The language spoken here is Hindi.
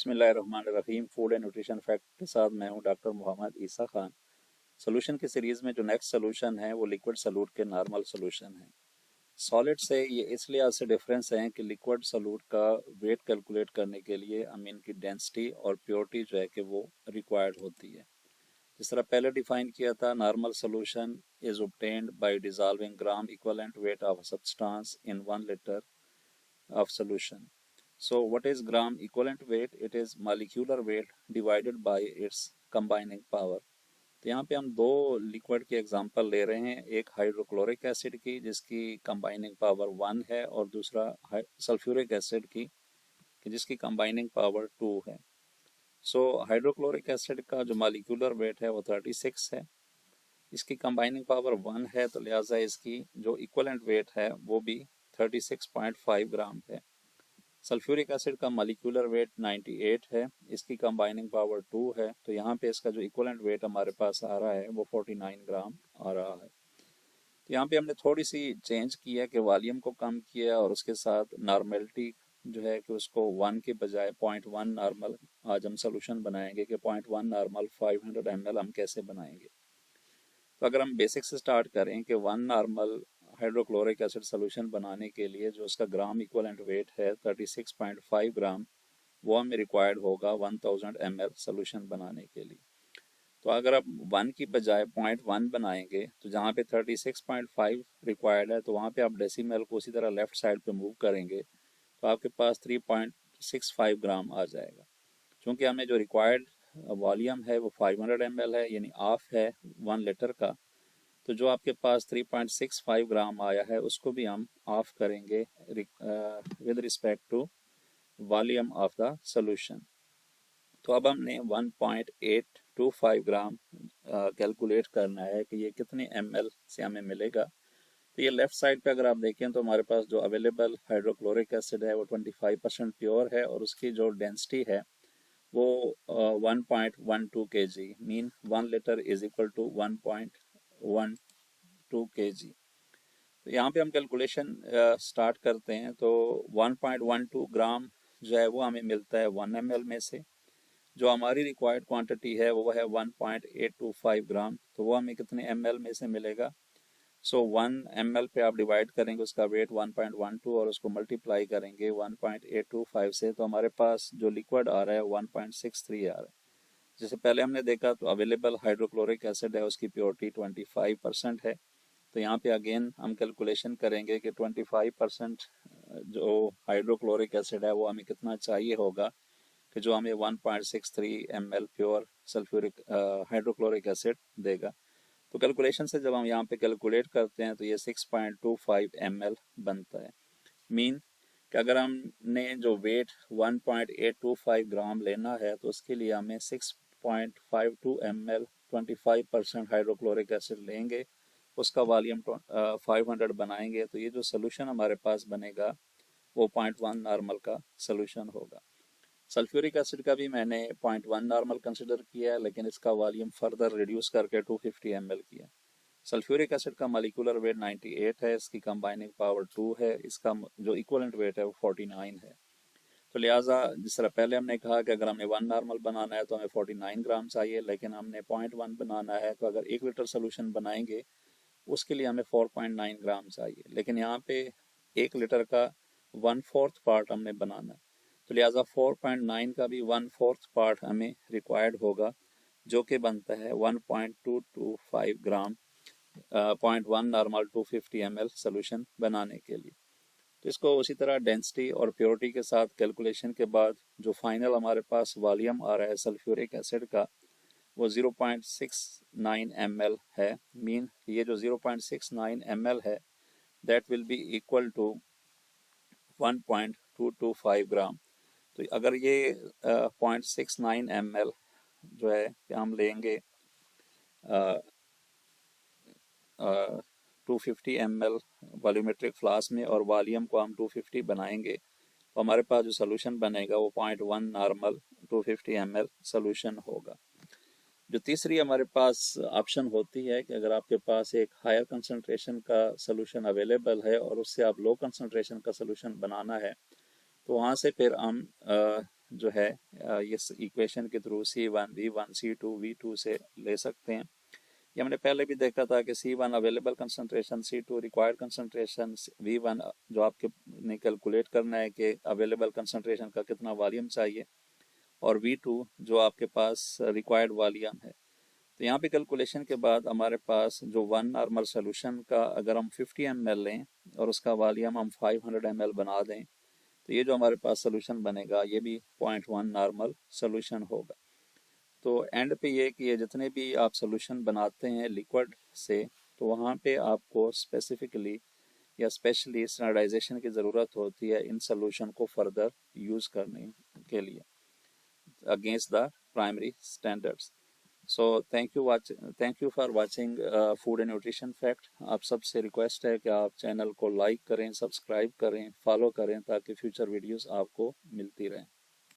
बिस्मिल्लाहिर्रहमानिर्रहीम। फूड एंड न्यूट्रिशन फैक्ट के साथ मैं हूं डॉक्टर मोहम्मद ईसा खान। सोल्यूशन की सीरीज़ में जो नेक्स्ट सोल्यूशन है वो लिक्विड सॉल्यूट के नॉर्मल सोल्यूशन है। सॉलिड से ये इसलिए आपसे डिफरेंस है कि लिक्विड सॉल्यूट का वेट कैलकुलेट करने के लिए अमीन की डेंसिटी और प्योरिटी जो है कि वो रिक्वायर्ड होती है। जिस तरह पहले डिफाइन किया था, normal solution is obtained by dissolving gram equivalent weight of substance in 1 liter of solution. So what is gram equivalent weight? It is molecular weight divided by its combining power. तो यहाँ पे हम दो लिक्विड की एग्जांपल ले रहे हैं, एक हाइड्रोक्लोरिक एसिड की जिसकी कंबाइनिंग पावर 1 है और दूसरा सल्फ्यूरिक एसिड की जिसकी कंबाइनिंग पावर 2 है। सो हाइड्रोक्लोरिक एसिड का जो मॉलिक्यूलर वेट है वो 36 है, इसकी कंबाइनिंग पावर 1 है, तो लिहाजा इसकी जो इक्वलेंट वेट है वो भी 36.5 ग्राम है। सल्फ्यूरिक एसिड का मॉलिक्यूलर वेट 98 है, इसकी कंबाइनिंग पावर 2 है, तो यहाँ पे इसका जो इक्वलेंट वेट हमारे पास आ रहा है वो 49 ग्राम आ रहा है। तो यहाँ पे हमने थोड़ी सी चेंज किया कि वॉल्यूम को कम किया और उसके साथ नॉर्मेलिटी जो है कि उसको 1 के बजाय 0.1 नॉर्मल आज हम सोल्यूशन बनाएंगे कि 0.1 नॉर्मल 500 ml हम कैसे बनाएंगे। तो अगर हम बेसिक से स्टार्ट करें कि 1 नॉर्मल हाइड्रोक्लोरिक एसिड सोल्यूशन बनाने के लिए जो उसका ग्राम इक्वलेंट वेट है 36.5 ग्राम, वो हमें रिक्वायर्ड होगा 1000 ml सोल्यूशन बनाने के लिए। तो अगर आप 1 की बजाय 0.1 बनाएंगे तो जहाँ पे 36.5 रिक्वायर्ड है तो वहाँ पे आप डेसिमल को उसी तरह लेफ्ट साइड पे मूव करेंगे तो आपके पास 3.65 ग्राम आ जाएगा। क्योंकि हमें जो रिक्वायर्ड वॉल्यूम है वो 500 ml है, यानी हाफ है 1 लीटर का, तो जो आपके पास 3.65 ग्राम आया है उसको भी हम ऑफ करेंगे with respect to volume of the solution. तो अब हमने 1.825 ग्राम कैलकुलेट करना है कि ये कितने ml से हमें मिलेगा। तो ये लेफ्ट साइड पे अगर आप देखें तो हमारे पास जो अवेलेबल हाइड्रोक्लोरिक एसिड है वो 25% प्योर है और उसकी जो डेंसिटी है वो 1.12 kg, mean 1 litre is equal to 1.12 kg। तो यहाँ पे हम कैलकुलेशन स्टार्ट करते हैं। तो 1.12 ग्राम जो है वो हमें मिलता है 1 ml में से। जो हमारी रिक्वायर्ड क्वांटिटी है वो है 1.825 ग्राम, तो वो हमें कितने ml में से मिलेगा। सो 1 ml पे आप डिवाइड करेंगे उसका वेट 1.12 और उसको मल्टीप्लाई करेंगे 1.825 से, तो हमारे पास जो लिक्विड आ रहा है 1.63 आ रहा है। जैसे पहले हमने देखा तो अवेलेबल हाइड्रोक्लोरिक एसिड है उसकी प्योरिटी 25% है। तो यहाँ पे अगेन हम कैलकुलेशन करेंगे कि 25% जो हाइड्रोक्लोरिक एसिड है वो हमें कितना चाहिए होगा कि जो हमें 1.63 ml pure sulphuric hydrochloric acid देगा। तो कैलकुलेशन से जब हम यहाँ पे कैलकुलेट करते हैं तो ये 6.25 ml बनता है। मीन कि अगर हमने जो वेट 1.825 ग्राम लेना है तो उसके लिए हमें 6.52 ml 25% हाइड्रोक्लोरिक एसिड लेंगे, उसका वॉल्यूम 500 बनाएंगे, तो ये जो सोल्यूशन हमारे पास बनेगा वो 0.1 नॉर्मल का सोल्यूशन होगा। सल्फ्यूरिक एसिड का भी मैंने 0.1 नॉर्मल कंसिडर किया है, लेकिन इसका वॉल्यूम फर्दर रिड्यूस करके 250 ml किया। सल्फ्यूरिक एसिड का मॉलिक्यूलर वेट 98 है, इसकी कंबाइनिंग पावर 2 है, इसका जो इक्वलेंट वेट है वो 49 है। तो लिहाजा जिस तरह पहले हमने कहा कि अगर हमें 1 नॉर्मल बनाना है तो हमें 49 ग्राम चाहिए, लेकिन हमने 0.1 बनाना है तो अगर 1 लीटर सोल्यूशन बनाएंगे उसके लिए हमें 4.9 ग्राम चाहिए, लेकिन यहाँ पे 1 लीटर का 1/4 पार्ट हमने बनाना है, तो लिहाजा 4.9 का भी 1/4 पार्ट हमें रिक्वायर्ड होगा, जो कि बनता है 1.225 ग्राम 0.1 नॉर्मल 250 ml सोल्यूशन बनाने के लिए। तो इसको उसी तरह डेंसिटी और प्योरिटी के साथ कैलकुलेशन के बाद जो फाइनल हमारे पास वॉल्यूम आ रहा है सल्फ्यूरिक एसिड का वो 0.69 ml है। मीन ये जो 0.69 ml है that will be equal to 1.225 gram. तो अगर ये 0.69 ml जो है कि हम लेंगे 250 ml वॉल्यूमेट्रिक फ्लास्क में और वॉल्यूम को हम 250 बनाएंगे तो हमारे पास जो सोल्यूशन बनेगा वो 0.1 नॉर्मल 250 ml सोल्यूशन होगा। जो तीसरी हमारे पास ऑप्शन होती है कि अगर आपके पास एक हायर कंसंट्रेशन का सोल्यूशन अवेलेबल है और उससे आप लो कंसंट्रेशन का सोल्यूशन बनाना है तो वहाँ से फिर हम जो है इस इक्वेशन के through C1 V1 C2 V2 से ले सकते हैं। ये हमने पहले भी देखा था कि C1 available concentration, C2 required concentration, V1 जो आपके ने कैलकुलेट करना है कि अवेलेबल कंसंट्रेशन का कितना वॉल्यूम चाहिए, और V2 जो आपके पास रिक्वायर्ड वॉल्यूम है। तो यहाँ पे कैलकुलेशन के बाद हमारे पास जो 1 नॉर्मल सोल्यूशन का अगर हम 50 ml लें और उसका वॉल्यूम हम 500 ml बना दें, तो ये जो हमारे पास सोल्यूशन बनेगा ये भी 0.1 नॉर्मल सोल्यूशन होगा। तो एंड पे ये कि ये जितने भी आप सोल्यूशन बनाते हैं लिक्विड से, तो वहाँ पे आपको स्पेसिफिकली या स्पेशली स्टैंडर्डाइजेशन की ज़रूरत होती है इन सोल्यूशन को फर्दर यूज़ करने के लिए against the primary standards. So thank you for watching food and nutrition fact. आप सबसे रिक्वेस्ट है कि आप चैनल को लाइक करें, सब्सक्राइब करें, फॉलो करें, ताकि फ्यूचर वीडियोस आपको मिलती रहें।